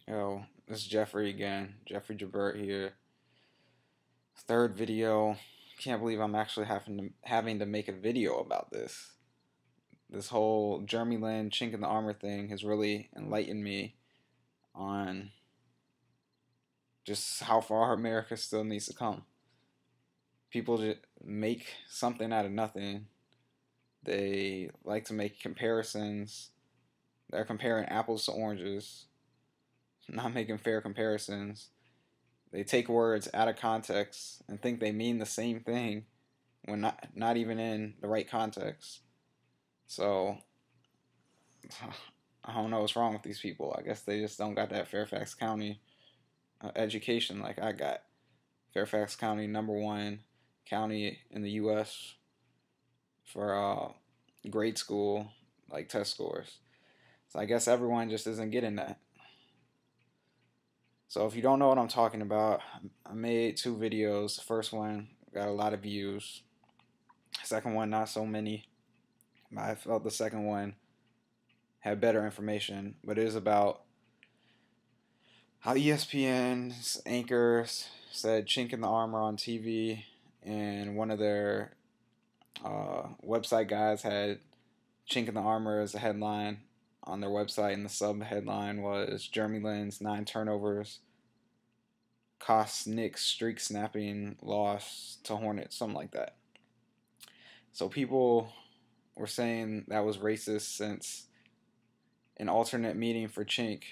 Yo, this is Jeffrey again. Jeffrey Jabert here. Third video. Can't believe I'm actually having to make a video about this. This whole Jeremy Lin chink in the armor thing has really enlightened me on just how far America still needs to come. People just make something out of nothing. They like to make comparisons. They're comparing apples to oranges, not making fair comparisons. They take words out of context and think they mean the same thing when not even in the right context. So I don't know what's wrong with these people. I guess they just don't got that Fairfax County education like I got. Fairfax County, #1 county in the U.S. for grade school like test scores. So I guess everyone just isn't getting that. So if you don't know what I'm talking about, I made 2 videos. The first one got a lot of views. Second one, not so many. I felt the second one had better information, but it is about how ESPN's anchors said chink in the armor on TV, and one of their website guys had chink in the armor as a headline on their website, and the sub headline was Jeremy Lin's 9 turnovers cost Knicks streak snapping loss to Hornets, something like that. So people were saying that was racist since an alternate meaning for chink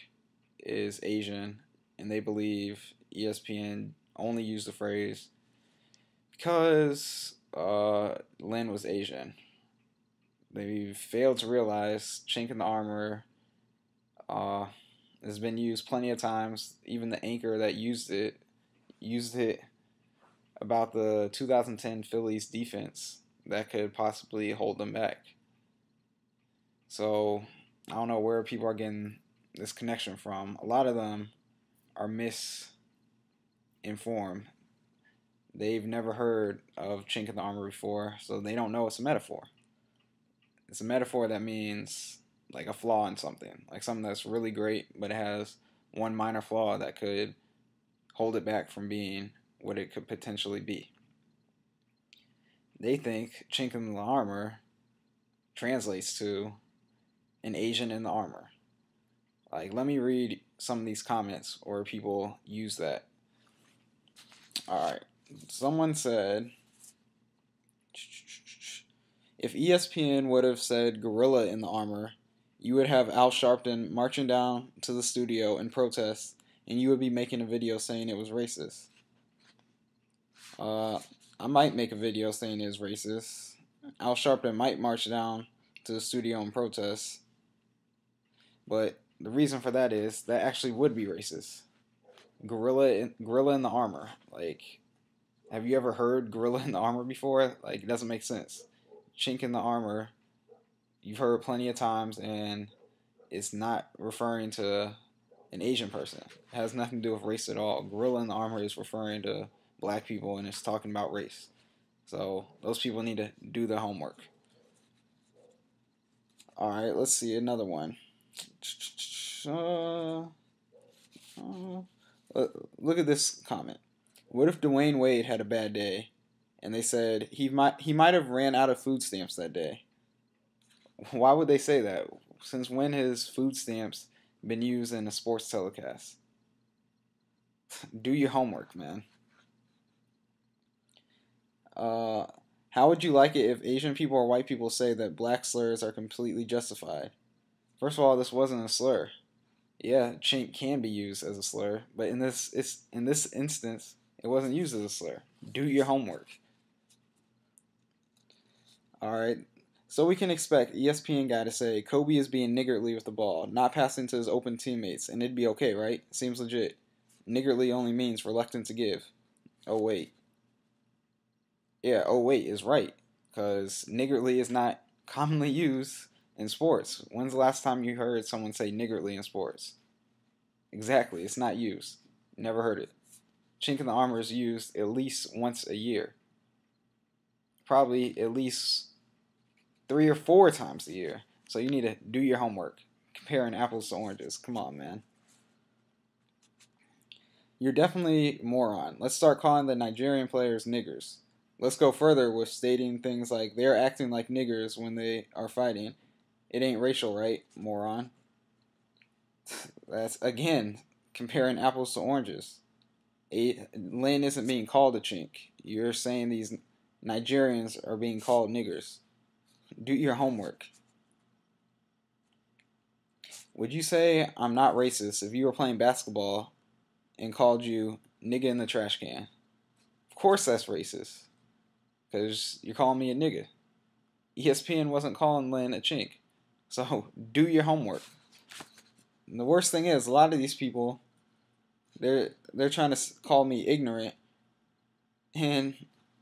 is Asian, and they believe ESPN only used the phrase because Lin was Asian. They failed to realize chink in the armor has been used plenty of times. Even the anchor that used it about the 2010 Phillies defense that could possibly hold them back. So I don't know where people are getting this connection from. A lot of them are misinformed. They've never heard of chink in the armor before, so they don't know it's a metaphor. It's a metaphor that means like a flaw in something, like something that's really great, but it has one minor flaw that could hold it back from being what it could potentially be. They think chink in the armor translates to an Asian in the armor. Like, let me read some of these comments where people use that. Alright, someone said, if ESPN would have said gorilla in the armor, you would have Al Sharpton marching down to the studio in protest, and you would be making a video saying it was racist. I might make a video saying it was racist. Al Sharpton might march down to the studio in protest, but the reason for that is that actually would be racist. Gorilla in the armor. Like, have you ever heard gorilla in the armor before? Like, it doesn't make sense. Chink in the armor, you've heard plenty of times, and it's not referring to an Asian person. It has nothing to do with race at all. Gorilla in the armor is referring to black people, and it's talking about race. So those people need to do their homework. All right, let's see another one. Look at this comment. What if Dwayne Wade had a bad day, and they said he might have ran out of food stamps that day? Why would they say that? Since when has food stamps been used in a sports telecast? Do your homework, man. How would you like it if Asian people or white people say that black slurs are completely justified? First of all, this wasn't a slur. Yeah, chink can be used as a slur, but in this instance, it wasn't used as a slur. Do your homework. All right. So we can expect ESPN guy to say Kobe is being niggardly with the ball, not passing to his open teammates, and it'd be okay, right? Seems legit. Niggardly only means reluctant to give. Oh wait. Yeah, oh wait is right, because niggardly is not commonly used in sports. When's the last time you heard someone say niggardly in sports? Exactly, it's not used. Never heard it. Chink in the armor is used at least once a year. Probably at least 3 or 4 times a year. So you need to do your homework. Comparing apples to oranges. Come on, man. you're definitely a moron. Let's start calling the Nigerian players niggers. Let's go further with stating things like they're acting like niggers when they are fighting. It ain't racial, right, moron? That's, again, comparing apples to oranges. Lynn isn't being called a chink. You're saying these Nigerians are being called niggers. Do your homework. Would you say I'm not racist if you were playing basketball and called you nigga in the trash can? Of course that's racist, because you're calling me a nigga. ESPN wasn't calling Lynn a chink. So do your homework. And the worst thing is, a lot of these people, they're trying to call me ignorant, and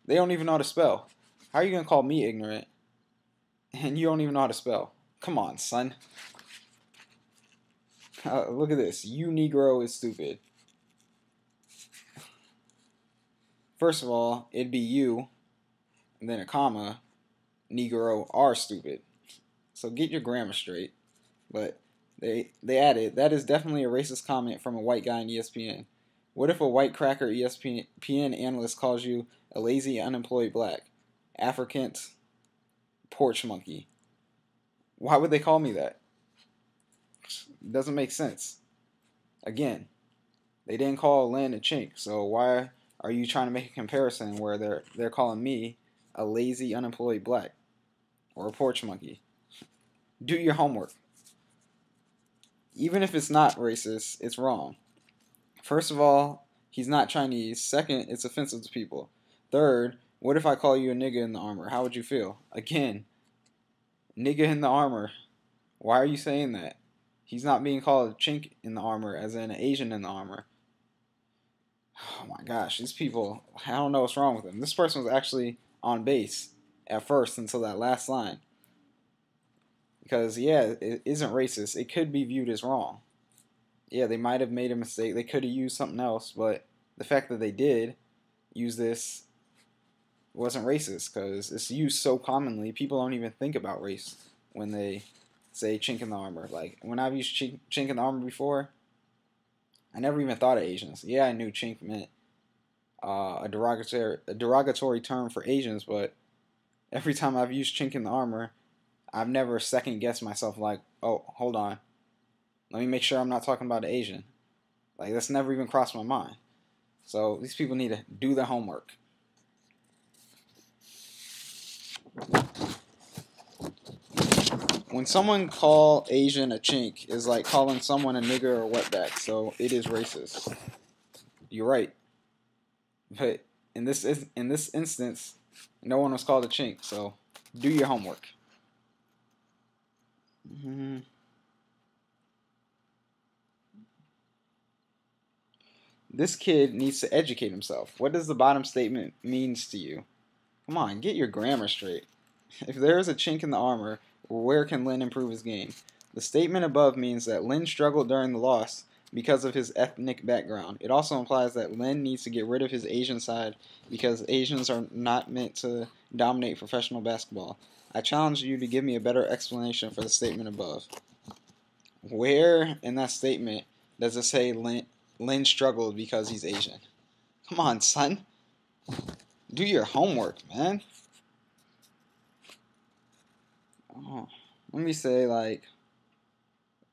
they don't even know how to spell. How are you going to call me ignorant, and you don't even know how to spell? Come on, son. Look at this. You Negro is stupid. First of all, it'd be you, and then a comma, Negro are stupid. So get your grammar straight. But they added, that is definitely a racist comment from a white guy on ESPN. What if a white cracker ESPN analyst calls you a lazy, unemployed black, African porch monkey? Why would they call me that? It doesn't make sense. Again, they didn't call Lynn a chink, so why are you trying to make a comparison where they're calling me a lazy, unemployed black or a porch monkey? Do your homework. Even if it's not racist, it's wrong. First of all, he's not Chinese. Second, it's offensive to people. Third, what if I call you a nigga in the armor? How would you feel? Again, nigga in the armor. Why are you saying that? He's not being called a chink in the armor, as in an Asian in the armor. Oh my gosh, these people, I don't know what's wrong with them. This person was actually on base at first until that last line. Because, yeah, it isn't racist. It could be viewed as wrong. Yeah, they might have made a mistake. They could have used something else, but the fact that they did use this wasn't racist because it's used so commonly. People don't even think about race when they say chink in the armor. Like, when I've used chink in the armor before, I never even thought of Asians. Yeah, I knew chink meant a derogatory term for Asians, but every time I've used chink in the armor, I've never second guessed myself like, oh, hold on. Let me make sure I'm not talking about an Asian. Like, that's never even crossed my mind. So these people need to do their homework. When someone call Asian a chink is like calling someone a nigger or wetback, so it is racist. You're right. But in this instance, no one was called a chink, so do your homework. This kid needs to educate himself. What does the bottom statement means to you? Come on, get your grammar straight. If there is a chink in the armor, where can Lin improve his game? The statement above means that Lin struggled during the loss because of his ethnic background. It also implies that Lin needs to get rid of his Asian side because Asians are not meant to dominate professional basketball. I challenge you to give me a better explanation for the statement above. Where in that statement does it say Lin struggled because he's Asian? Come on, son. Do your homework, man. Oh, let me say like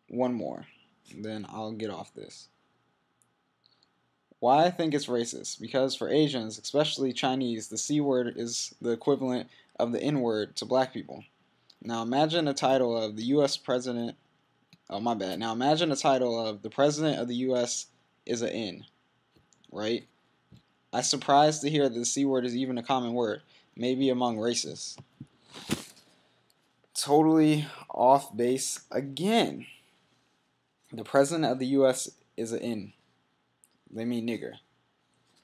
one more, then I'll get off this. Why I think it's racist? Because for Asians, especially Chinese, the C word is the equivalent of the N word to black people. Now imagine a title of the U.S. President. Oh, my bad. Now imagine a title of the President of the U.S. is an N, right? I'm surprised to hear that the C word is even a common word, maybe among racists. Totally off base again. The President of the U.S. is an N. They mean nigger.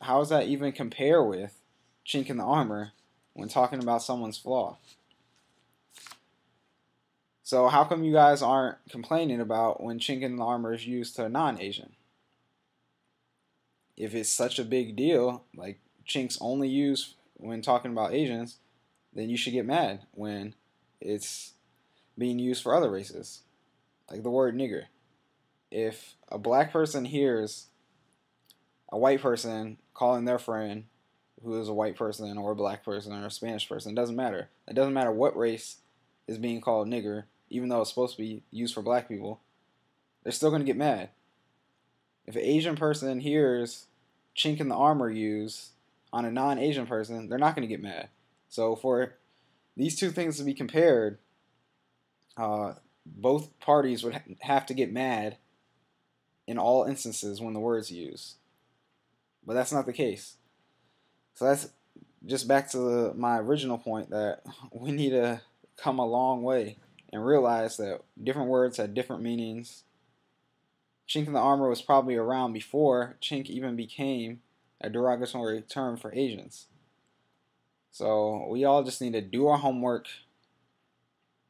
How does that even compare with chink in the armor when talking about someone's flaw? So how come you guys aren't complaining about when chink in the armor is used to a non-Asian? If it's such a big deal, like chink's only used when talking about Asians, then you should get mad when it's being used for other races. Like the word nigger. If a black person hears a white person calling their friend who is a white person or a black person or a Spanish person. It doesn't matter. It doesn't matter what race is being called nigger, even though it's supposed to be used for black people. They're still going to get mad. If an Asian person hears chink in the armor used on a non-Asian person, they're not going to get mad. So for these two things to be compared, both parties would have to get mad in all instances when the word's used. But that's not the case. So that's just back to my original point that we need to come a long way and realize that different words had different meanings. Chink in the armor was probably around before chink even became a derogatory term for Asians. So we all just need to do our homework.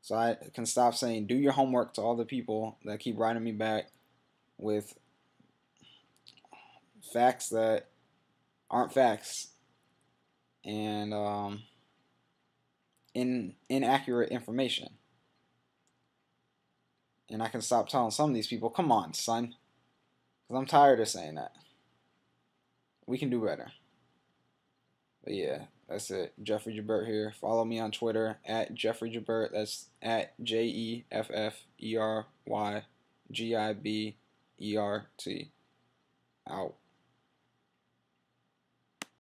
So I can stop saying do your homework to all the people that keep writing me back with facts that aren't facts and inaccurate information. And I can stop telling some of these people, come on, son. Because I'm tired of saying that. We can do better. But yeah, that's it. Jeffrey Jabert here. Follow me on Twitter at Jeffrey Jabert. That's at JEFFERYGIBERT. Out.